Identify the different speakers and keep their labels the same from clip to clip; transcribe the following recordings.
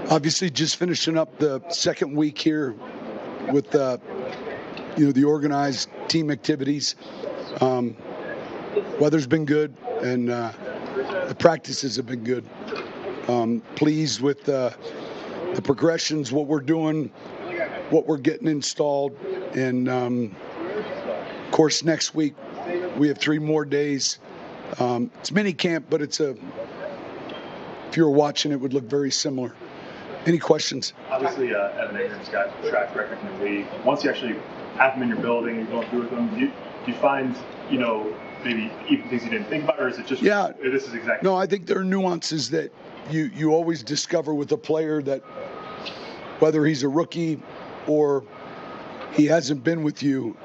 Speaker 1: Obviously, just finishing up the second week here with the organized team activities. Weather's been good, and the practices have been good. Pleased with the progressions, what we're doing, what we're getting installed, and of course next week we have 3 more days. It's mini camp, but if you were watching, it would look very similar. Any questions?
Speaker 2: Obviously, Evan Ingram's got a track record in the league. Once you actually have him in your building, you're going through with him, do you find, maybe even things you didn't think about, or is it just, this is exactly?
Speaker 1: No, I think there are nuances that you always discover with a player, that whether he's a rookie or he hasn't been with you,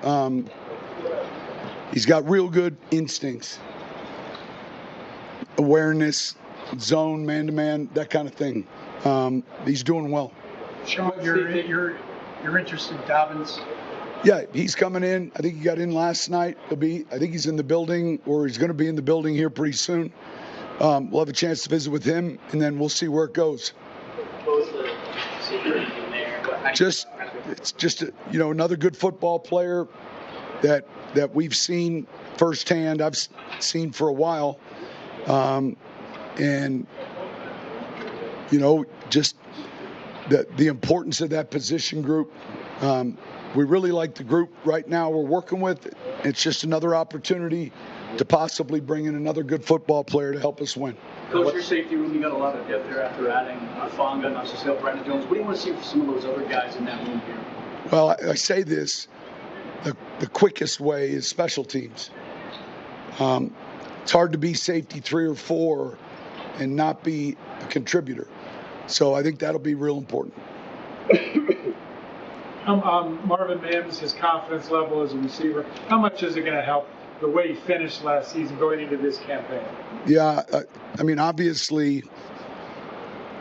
Speaker 1: he's got real good instincts, awareness, zone, man-to-man, that kind of thing. He's doing well.
Speaker 3: Sean, you're interested in Dobbins?
Speaker 1: Yeah, he's coming in. I think he got in last night. I think he's in the building, or he's going to be in the building here pretty soon. We'll have a chance to visit with him, and then we'll see where it goes.
Speaker 4: What was the secret in there?
Speaker 1: It's just another good football player that we've seen firsthand. I've seen for a while, and just the importance of that position group. We really like the group right now we're working with. It's just another opportunity to possibly bring in another good football player to help us win.
Speaker 5: Coach, your safety room, you got a lot of depth there after adding Fonga, not just Brandon Jones. What do you want to see for some of those other guys in that room here?
Speaker 1: Well, I say this, the quickest way is special teams. It's hard to be safety 3 or 4 and not be a contributor. So I think that'll be real important.
Speaker 3: Marvin Mims, his confidence level as a receiver, how much is it going to help the way he finished last season going into this campaign?
Speaker 1: Yeah, obviously,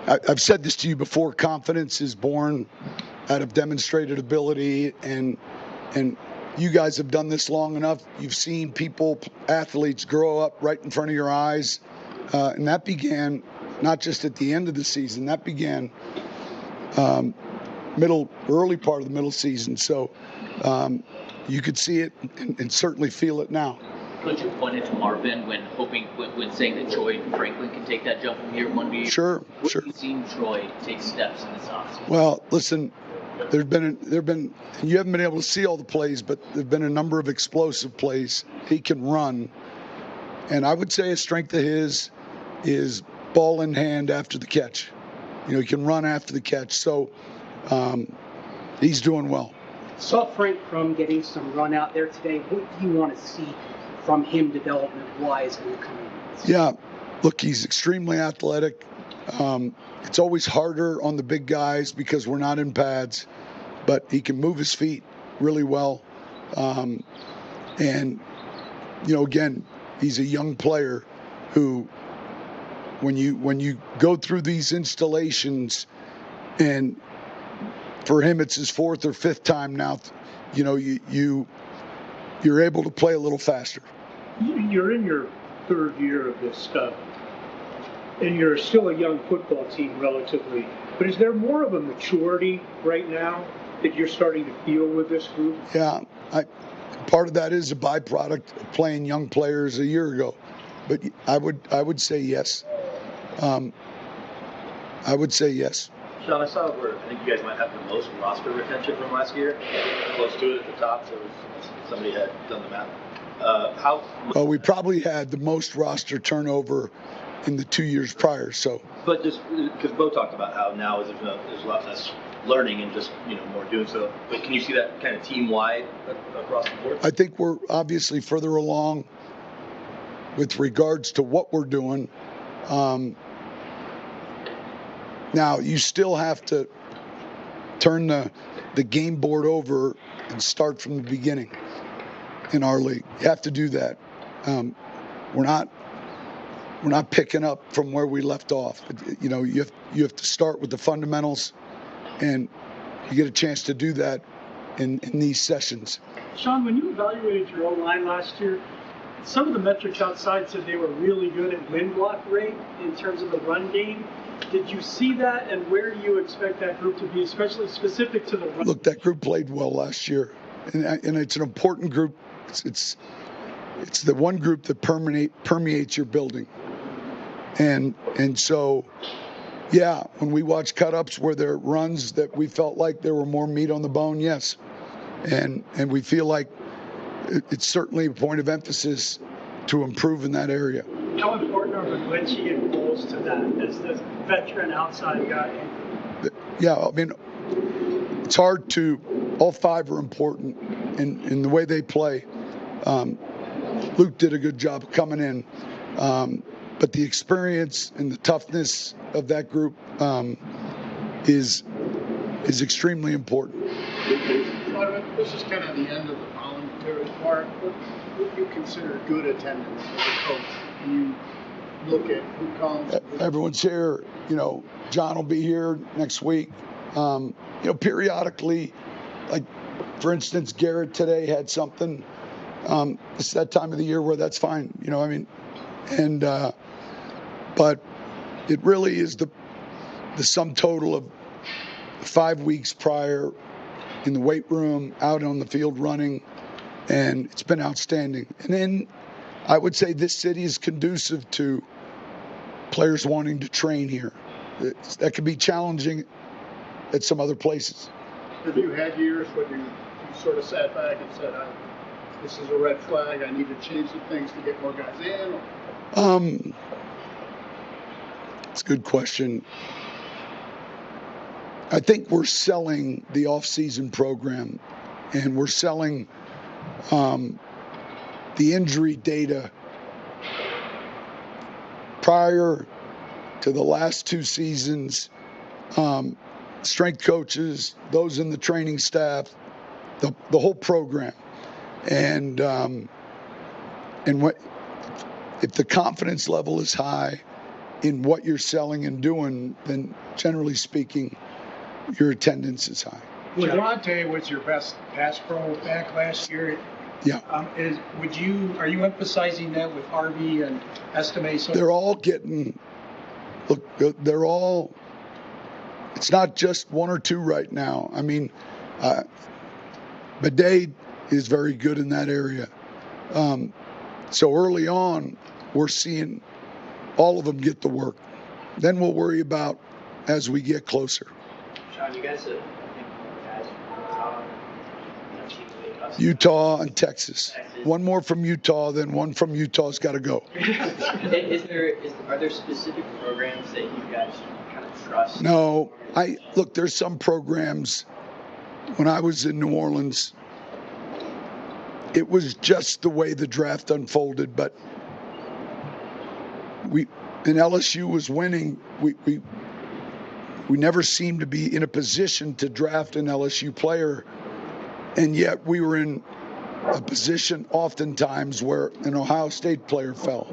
Speaker 1: I've said this to you before, confidence is born out of demonstrated ability, and you guys have done this long enough. You've seen athletes grow up right in front of your eyes, and that began not just at the end of the season, that began early part of the middle season. So you could see it and certainly feel it now.
Speaker 4: Could you point it to Marvin when saying that Troy Franklin can take that jump from year 1 to year?
Speaker 1: Sure.
Speaker 4: What have you seen Troy take steps in this offseason?
Speaker 1: Well, listen, there've been you haven't been able to see all the plays, but there've been a number of explosive plays. He can run, and I would say a strength of his is ball in hand after the catch. He can run after the catch. So he's doing well.
Speaker 6: Saw Frank Crum getting some run out there today. What do you want to see from him development-wise in the coming months?
Speaker 1: Yeah, look, he's extremely athletic. It's always harder on the big guys because we're not in pads, but he can move his feet really well. And, again, he's a young player who, when you go through these installations, and for him it's his 4th or 5th time now, you're able to play a little faster.
Speaker 3: You're in your 3rd year of this stuff, and you're still a young football team relatively, but is there more of a maturity right now that you're starting to feel with this group?
Speaker 1: Yeah, part of that is a byproduct of playing young players a year ago, but I would say yes. I would say yes.
Speaker 7: Sean, I saw where I think you guys might have the most roster retention from last year, close to it at the top. So somebody had done the math.
Speaker 1: Well, we probably had the most roster turnover in the 2 years prior. So,
Speaker 7: but just because Bo talked about how now there's a lot less learning and just more doing so. But can you see that kind of team wide across the board?
Speaker 1: I think we're obviously further along with regards to what we're doing. Now, you still have to turn the game board over and start from the beginning in our league. You have to do that. We're not picking up from where we left off. You have to start with the fundamentals, and you get a chance to do that in these sessions.
Speaker 3: Sean, when you evaluated your O-line last year, some of the metrics outside said they were really good at win block rate in terms of the run game. Did you see that, and where do you expect that group to be, especially specific to the run?
Speaker 1: Look, that group played well last year, and it's an important group. It's the one group that permeates your building, and so, yeah, when we watch cut-ups where there are runs that we felt like there were more meat on the bone, yes, and we feel like it's certainly a point of emphasis to improve in that area.
Speaker 3: How important are Valencia roles to that as the veteran outside guy?
Speaker 1: Yeah, I mean, it's hard to. All five are important in the way they play. Luke did a good job of coming in, but the experience and the toughness of that group is extremely important.
Speaker 8: This is kind of the end of the voluntary part. What do you consider good attendance as a coach? You look at who comes.
Speaker 1: Everyone's here. John will be here next week. Periodically, like for instance, Garrett today had something. It's that time of the year where that's fine. But it really is the sum total of 5 weeks prior in the weight room, out on the field running, and it's been outstanding. And then I would say this city is conducive to players wanting to train here. That could be challenging at some other places.
Speaker 8: Have you had years when you sort of sat back and said, this is a red flag, I need to change some things to get more guys in?
Speaker 1: It's a good question. I think we're selling the off-season program, and we're selling the injury data prior to the last 2 seasons. Strength coaches, those in the training staff, the whole program, and what if the confidence level is high in what you're selling and doing, then generally speaking, your attendance is high.
Speaker 8: Javonte was your best pass pro back last year.
Speaker 1: Yeah.
Speaker 8: Are you emphasizing that with Harvey and Estime? So
Speaker 1: they're all getting. Look, they're all. It's not just 1 or 2 right now. I mean, Bidet is very good in that area. So early on, we're seeing all of them get the work. Then we'll worry about as we get closer.
Speaker 5: Sean, you guys have guys from
Speaker 1: Utah and Texas. One more from Utah, then one from Utah's got to go.
Speaker 5: Are there specific programs that you guys kind of trust?
Speaker 1: No, look, there's some programs. When I was in New Orleans, it was just the way the draft unfolded, but and LSU was winning. We never seemed to be in a position to draft an LSU player, and yet we were in a position oftentimes where an Ohio State player fell.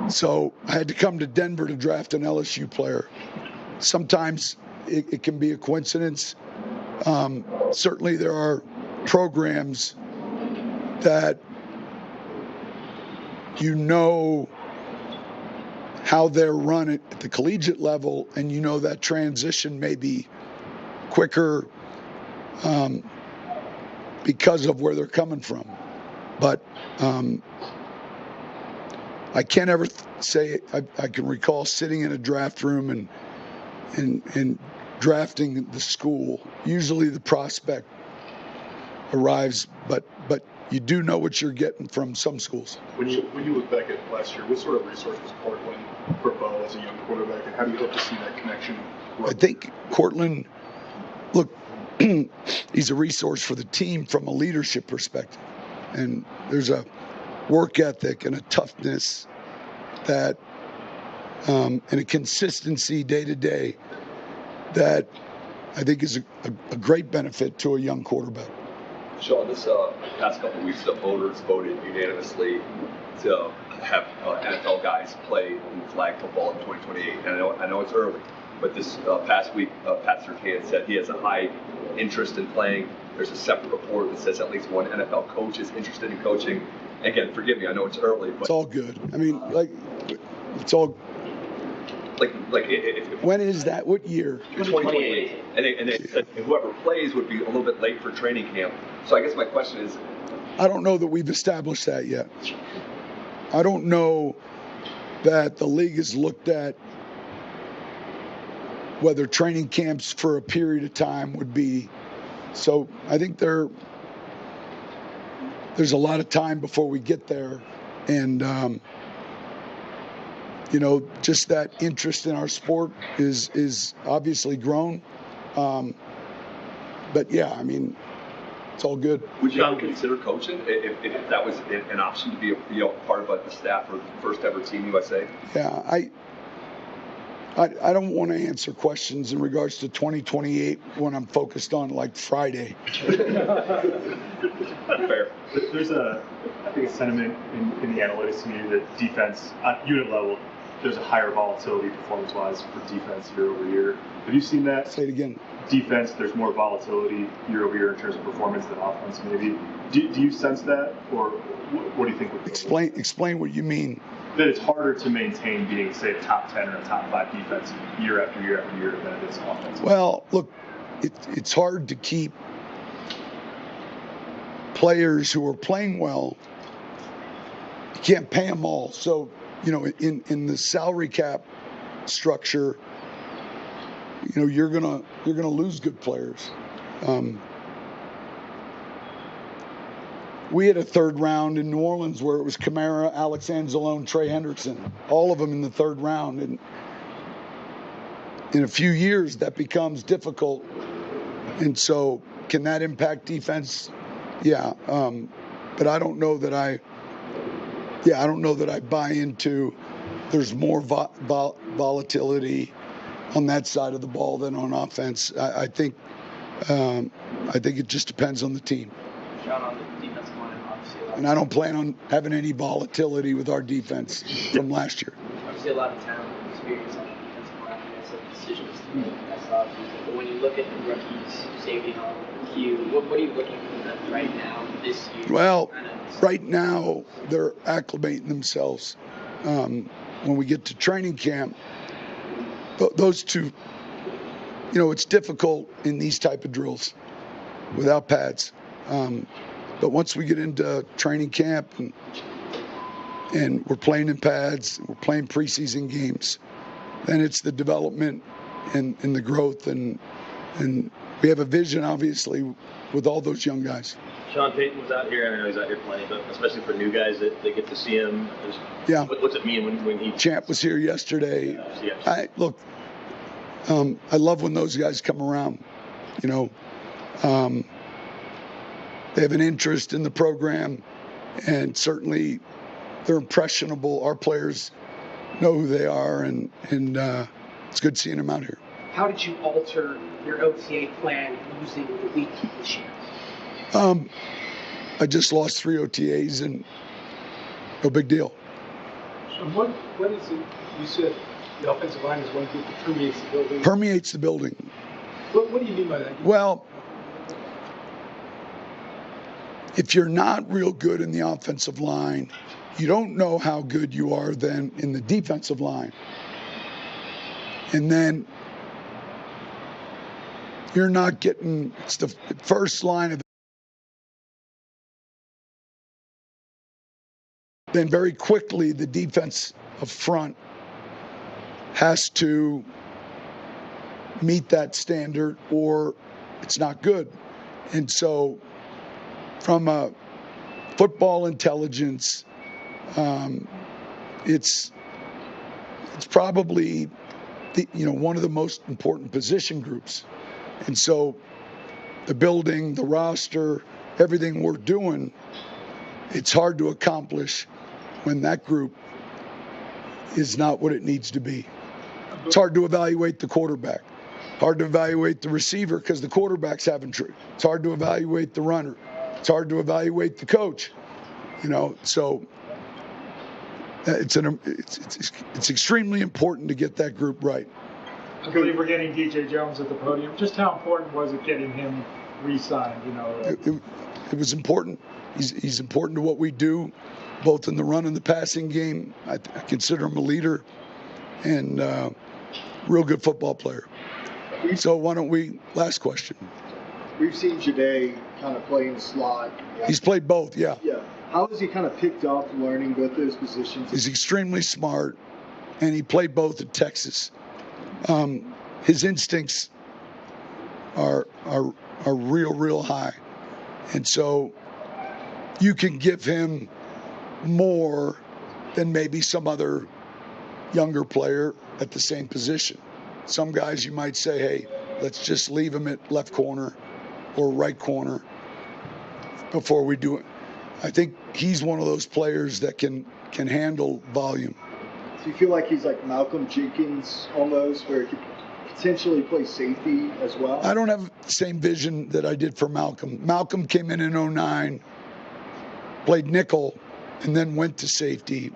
Speaker 1: So I had to come to Denver to draft an LSU player. Sometimes it can be a coincidence. Certainly there are programs that how they're run at the collegiate level, and that transition may be quicker because of where they're coming from. But I can't ever say I can recall sitting in a draft room and drafting the school. Usually the prospect arrives, but you do know what you're getting from some schools.
Speaker 2: When you look back at last year, what sort of resource was Cortland for Bo as a young quarterback, and how do you hope to see that connection grow?
Speaker 1: I think Cortland, look, he's a resource for the team from a leadership perspective. And there's a work ethic and a toughness that, and a consistency day to day that I think is a great benefit to a young quarterback.
Speaker 9: Sean, this past couple of weeks, the voters voted unanimously to have NFL guys play in flag football in 2028. And I know it's early, but this past week, Pat Surtain said he has a high interest in playing. There's a separate report that says at least one NFL coach is interested in coaching. Again, forgive me, I know it's early, but
Speaker 1: It's all good. I mean, like, it's all.
Speaker 9: if
Speaker 1: When is that? What year?
Speaker 9: 2028, and they said whoever plays would be a little bit late for training camp. So I guess my question is,
Speaker 1: I don't know that we've established that yet. I don't know that the league has looked at whether training camps for a period of time would be. So I think there's a lot of time before we get there, and just that interest in our sport is obviously grown. But yeah, I mean, it's all good.
Speaker 9: would you ever consider coaching if that was an option to be part of the staff or the first ever Team USA?
Speaker 1: Yeah, I don't want to answer questions in regards to 2028 when I'm focused on like Friday.
Speaker 9: Fair.
Speaker 2: There's I think a sentiment in the analytics community that defense at unit level, there's a higher volatility performance-wise for defense year over year. Have you seen that?
Speaker 1: Say it again.
Speaker 2: Defense, there's more volatility year over year in terms of performance than offense. Maybe. Do you sense that, or what do you think?
Speaker 1: Explain what you mean.
Speaker 2: That it's harder to maintain being, say, a top 10 or a top 5 defense year after year after year than it is offense.
Speaker 1: Well, look, it's hard to keep players who are playing well. You can't pay them all. So, in the salary cap structure, you're gonna lose good players. We had a third round in New Orleans where it was Kamara, Alex Anzalone, Trey Hendrickson, all of them in the third round. And in a few years, that becomes difficult. And so, can that impact defense? Yeah. But I don't know that I buy into there's more volatility on that side of the ball than on offense. I think it just depends on the team.
Speaker 5: Sean, on the defensive line, obviously,
Speaker 1: And I don't plan on having any volatility with our defense from last year.
Speaker 5: obviously a lot of talent and experience on the defensive line. You guys have decisions to make. That's obvious. But when you look at the rookies, safety, Q, what are you looking for them right now this year?
Speaker 1: Well, right now they're acclimating themselves. When we get to training camp, those two, it's difficult in these type of drills without pads. But once we get into training camp and we're playing in pads, we're playing preseason games, then it's the development and the growth, and we have a vision, obviously, with all those young guys.
Speaker 7: Sean Payton was out here. I know he's out here plenty, but especially for new guys that they get to see him.
Speaker 1: Yeah.
Speaker 7: What's it mean when he?
Speaker 1: Champ was here yesterday.
Speaker 7: Yeah.
Speaker 1: I love when those guys come around. They have an interest in the program, and certainly they're impressionable. Our players know who they are, and it's good seeing them out here.
Speaker 6: How did you alter your OTA plan using the week this year?
Speaker 1: I just lost 3 OTAs, and no big deal.
Speaker 3: So what is it? You said the offensive line is one group that permeates the building.
Speaker 1: Permeates the building.
Speaker 3: What do you mean by that?
Speaker 1: Well, if you're not real good in the offensive line, you don't know how good you are then in the defensive line. And then you're not getting, it's the first line of, then very quickly the defense up front has to meet that standard or it's not good. And so from a football intelligence, it's probably one of the most important position groups. And so the building, the roster, everything we're doing, it's hard to accomplish when that group is not what it needs to be. It's hard to evaluate the quarterback. Hard to evaluate the receiver because the quarterback's having trouble. It's hard to evaluate the runner. It's hard to evaluate the coach. So it's extremely important to get that group right.
Speaker 3: I believe we're getting DJ Jones at the podium. Just how important was it getting him re-signed?
Speaker 1: It was important. He's important to what we do, both in the run and the passing game. I consider him a leader and real good football player. So why don't we, last question.
Speaker 10: We've seen Jade kind of play in the slot.
Speaker 1: He's played both, yeah.
Speaker 10: Yeah. How has he kind of picked up learning both those positions?
Speaker 1: He's extremely smart, and he played both at Texas. His instincts are real high. And so you can give him more than maybe some other younger player at the same position. Some guys you might say, hey, let's just leave him at left corner or right corner before we do it. I think he's one of those players that can handle volume.
Speaker 10: So you feel like he's like Malcolm Jenkins almost, where he could potentially play safety as well?
Speaker 1: I don't have the same vision that I did for Malcolm. Malcolm came in 09, played nickel, and then went to safety.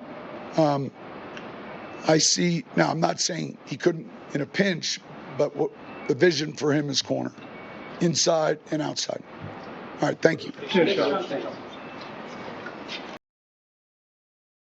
Speaker 1: I see, now I'm not saying he couldn't in a pinch, but what the vision for him is corner, inside and outside. All right, thank you.
Speaker 3: Cheers, Sean.